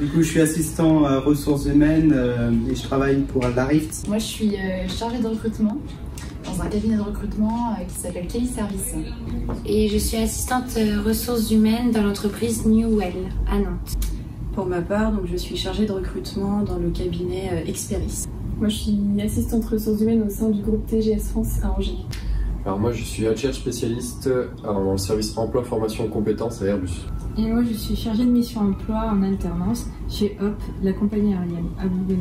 Du coup, je suis assistant ressources humaines et je travaille pour Larift. Moi, je suis chargée de recrutement dans un cabinet de recrutement qui s'appelle Kelly Service. Et je suis assistante ressources humaines dans l'entreprise Newell à Nantes. Pour ma part, donc, je suis chargée de recrutement dans le cabinet Experis. Moi, je suis assistante ressources humaines au sein du groupe TGS France à Angers. Alors moi, je suis HR spécialiste dans le service emploi, formation et compétences à Airbus. Et moi, je suis chargée de mission emploi en alternance chez HOP, la compagnie aérienne, à Bourbonnais.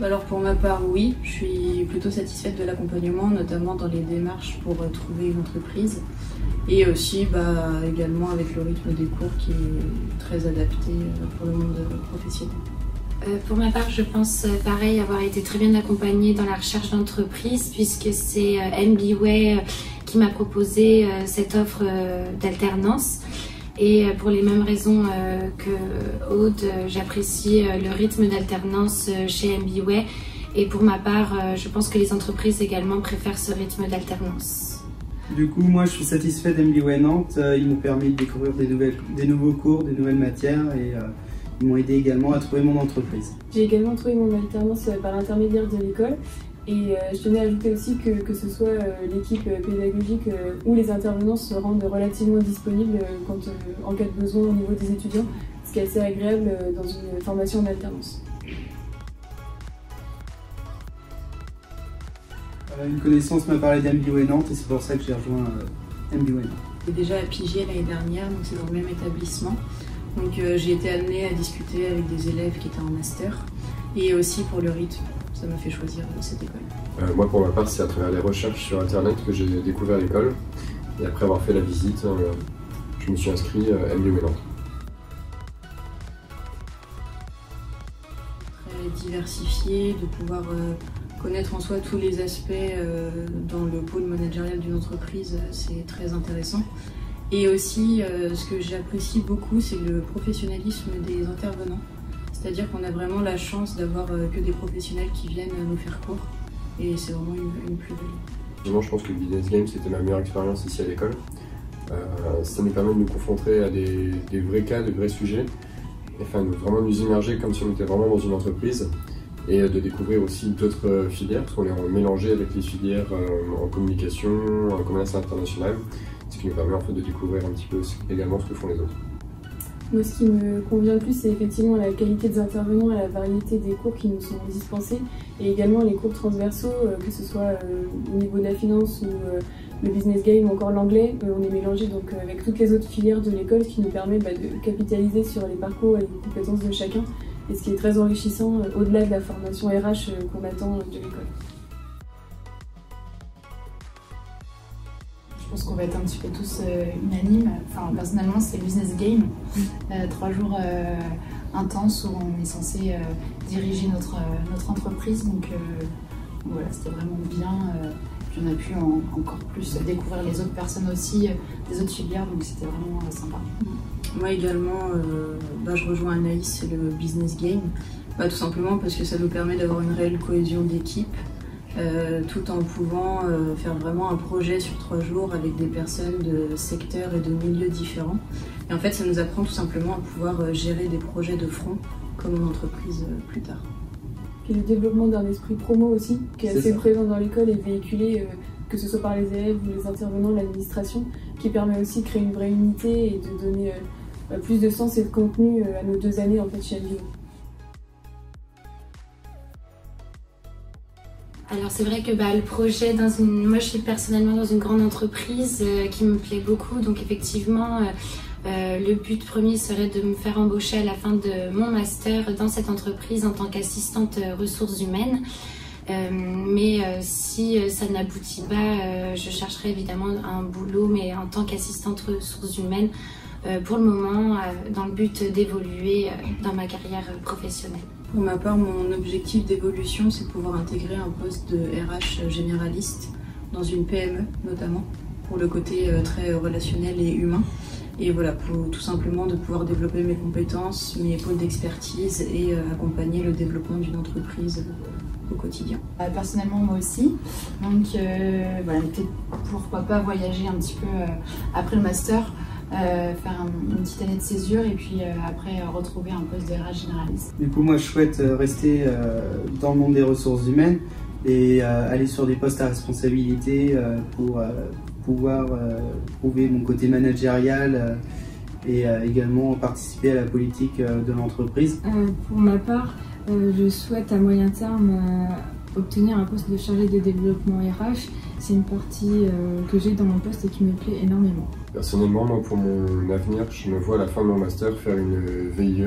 Alors pour ma part, oui, je suis plutôt satisfaite de l'accompagnement, notamment dans les démarches pour trouver une entreprise. Et aussi également avec le rythme des cours qui est très adapté pour le monde professionnel. Pour ma part, je pense pareil avoir été très bien accompagnée dans la recherche d'entreprise puisque c'est MBWay qui m'a proposé cette offre d'alternance. Et pour les mêmes raisons que Aude, j'apprécie le rythme d'alternance chez MBWay. Et pour ma part, je pense que les entreprises également préfèrent ce rythme d'alternance. Du coup, moi, je suis satisfait d'MBWay Nantes. Ils m'ont permis de découvrir des nouveaux cours, des nouvelles matières et ils m'ont aidé également à trouver mon entreprise. J'ai également trouvé mon alternance par l'intermédiaire de l'école. Et je tenais à ajouter aussi que ce soit l'équipe pédagogique ou les intervenants se rendent relativement disponibles en cas de besoin au niveau des étudiants, ce qui est assez agréable dans une formation en alternance. Une connaissance m'a parlé d'MBWay Nantes et c'est pour ça que j'ai rejoint MBWay Nantes. J'ai déjà à Pigier l'année dernière, donc c'est dans le même établissement. Donc j'ai été amenée à discuter avec des élèves qui étaient en master et aussi pour le rythme. Ça m'a fait choisir cette école. Moi, pour ma part, c'est à travers les recherches sur Internet que j'ai découvert l'école. Et après avoir fait la visite, je me suis inscrit à MBWay Nantes. Très diversifié, de pouvoir connaître en soi tous les aspects dans le pôle managérial d'une entreprise, c'est très intéressant. Et aussi, ce que j'apprécie beaucoup, c'est le professionnalisme des intervenants. C'est-à-dire qu'on a vraiment la chance d'avoir que des professionnels qui viennent nous faire cours et c'est vraiment une plus-value. Je pense que le business game c'était ma meilleure expérience ici à l'école. Ça nous permet de nous confronter à des vrais cas, de vrais sujets, enfin de vraiment nous immerger comme si on était vraiment dans une entreprise et de découvrir aussi d'autres filières parce qu'on est mélangé avec les filières en communication, en commerce international, ce qui nous permet en fait de découvrir un petit peu également ce que font les autres. Moi, ce qui me convient le plus, c'est effectivement la qualité des intervenants et la variété des cours qui nous sont dispensés, et également les cours transversaux, que ce soit au niveau de la finance ou le business game ou encore l'anglais. On est mélangé donc avec toutes les autres filières de l'école, ce qui nous permet de capitaliser sur les parcours et les compétences de chacun, et ce qui est très enrichissant au-delà de la formation RH qu'on attend de l'école. Je pense qu'on va être un petit peu tous unanimes. Enfin, personnellement, c'est business game. 3 jours intenses où on est censé diriger notre entreprise. Donc voilà, c'était vraiment bien. Puis on a pu encore plus découvrir les autres personnes aussi, des autres filières. Donc c'était vraiment sympa. Moi également, je rejoins Anaïs, c'est le business game. Tout simplement parce que ça nous permet d'avoir une réelle cohésion d'équipe. Tout en pouvant faire vraiment un projet sur 3 jours avec des personnes de secteurs et de milieux différents. Et en fait, ça nous apprend tout simplement à pouvoir gérer des projets de front comme en entreprise plus tard. Puis le développement d'un esprit promo aussi, qui est assez présent dans l'école et véhiculé, que ce soit par les élèves ou les intervenants de l'administration, qui permet aussi de créer une vraie unité et de donner plus de sens et de contenu à nos 2 années en fait, chez MBWay. Alors c'est vrai que le projet moi je suis personnellement dans une grande entreprise qui me plaît beaucoup, donc effectivement le but premier serait de me faire embaucher à la fin de mon master dans cette entreprise en tant qu'assistante ressources humaines. Mais si ça n'aboutit pas, je chercherai évidemment un boulot, mais en tant qu'assistante ressources humaines pour le moment, dans le but d'évoluer dans ma carrière professionnelle. Pour ma part, mon objectif d'évolution, c'est de pouvoir intégrer un poste de RH généraliste dans une PME notamment, pour le côté très relationnel et humain. Et voilà, pour tout simplement de pouvoir développer mes compétences, mes pôles d'expertise et accompagner le développement d'une entreprise au quotidien. Personnellement, moi aussi. Donc voilà, pourquoi pas voyager un petit peu après le master. faire une petite année de césure et puis après retrouver un poste de RH généraliste. Du coup, moi, je souhaite rester dans le monde des ressources humaines et aller sur des postes à responsabilité pour pouvoir prouver mon côté managérial et également participer à la politique de l'entreprise. Pour ma part, je souhaite à moyen terme obtenir un poste de chargé de développement RH. C'est une partie que j'ai dans mon poste et qui me plaît énormément. Personnellement, moi, pour mon avenir, je me vois à la fin de mon master faire une VIE,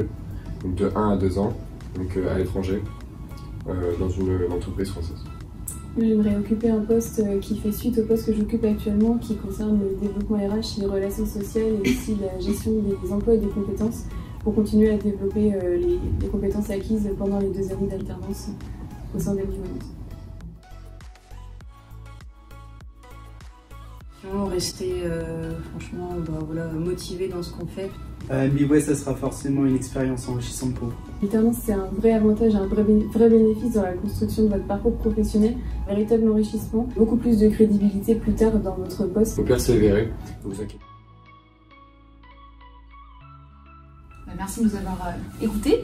donc de 1 à 2 ans, donc à l'étranger, dans une entreprise française. J'aimerais occuper un poste qui fait suite au poste que j'occupe actuellement, qui concerne le développement RH, les relations sociales et aussi la gestion des emplois et des compétences, pour continuer à développer les compétences acquises pendant les 2 années d'alternance au sein d'MBWay. Rester franchement motivé dans ce qu'on fait. MBWay, ça sera forcément une expérience enrichissante pour vous. L'alternance, c'est un vrai avantage, un vrai bénéfice dans la construction de votre parcours professionnel, un véritable enrichissement, beaucoup plus de crédibilité plus tard dans votre poste. Vous persévérez, ne vous inquiétez. Merci de nous avoir écoutés.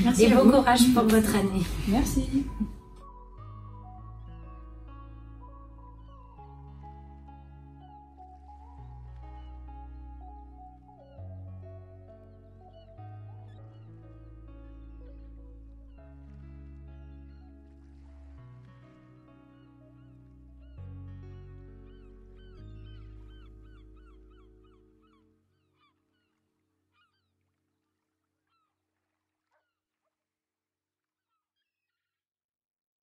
Merci et bon courage pour votre année. Merci.